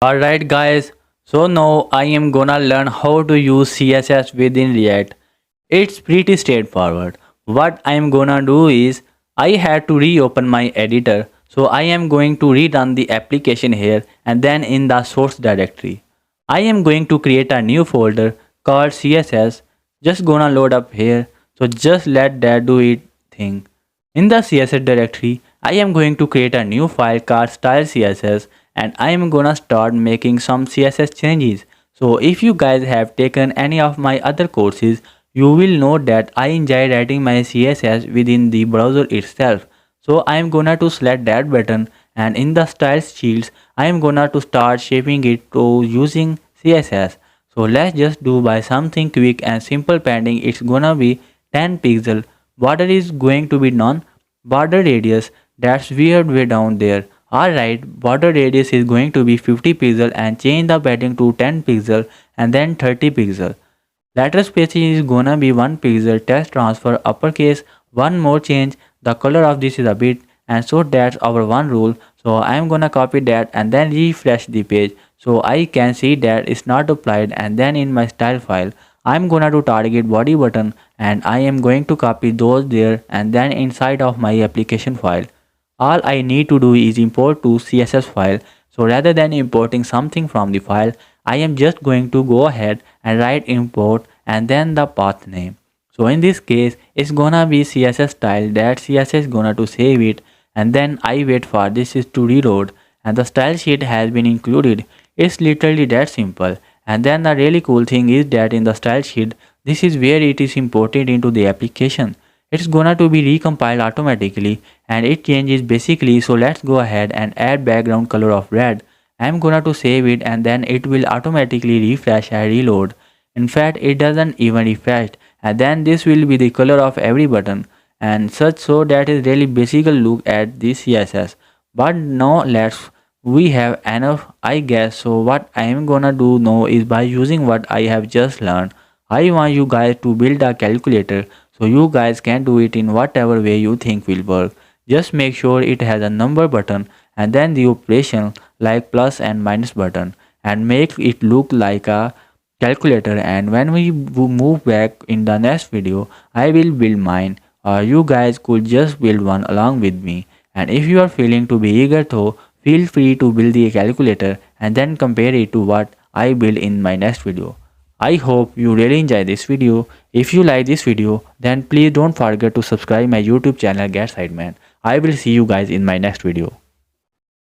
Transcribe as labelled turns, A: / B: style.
A: Alright guys, so now I am gonna learn how to use CSS within React. It's pretty straightforward. What I am gonna do is, I had to reopen my editor, so I am going to rerun the application here and then in the source directory. I am going to create a new folder called CSS, just gonna load up here, so just let that do it thing. In the CSS directory, I am going to create a new file called style CSS and I am gonna start making some CSS changes. So if you guys have taken any of my other courses, you will know that I enjoy writing my CSS within the browser itself. So I am gonna to select that button and in the styles shields, I am gonna to start shaping it to using CSS. So let's just do by something quick and simple padding. It's gonna be 10 pixel. Border is going to be none. Border radius, that's weird way down there. Alright, border radius is going to be 50 pixel and change the padding to 10 pixel and then 30 pixel. Letter spacing is gonna be 1 pixel. Text transfer uppercase. One more change, the color of this is a bit, and so that's our one rule. So I'm gonna copy that and then refresh the page so I can see that it's not applied. And then in my style file, I'm gonna to target body button and I am going to copy those there and then inside of my application file. All I need to do is import to CSS file. So rather than importing something from the file, I am just going to go ahead and write import and then the path name. So in this case, it's gonna be CSS style, that CSS is gonna to save it and then I wait for this is to reload and the style sheet has been included. It's literally that simple. And then the really cool thing is that in the style sheet, this is where it is imported into the application. It's gonna to be recompiled automatically and it changes basically. So let's go ahead and add background color of red. I'm gonna to save it and then it will automatically refresh and reload. In fact, it doesn't even refresh and then this will be the color of every button and such. So that is really basic look at the CSS. But now we have enough I guess. So what I am gonna do now is by using what I have just learned, I want you guys to build a calculator so you guys can do it in whatever way you think will work. Just make sure it has a number button and then the operation like plus and minus button and make it look like a calculator. And when we move back in the next video, I will build mine or you guys could just build one along with me. And if you are feeling to be eager though, feel free to build the calculator and then compare it to what I build in my next video. I hope you really enjoy this video. If you like this video, then please don't forget to subscribe my YouTube channel Getsitement. I will see you guys in my next video.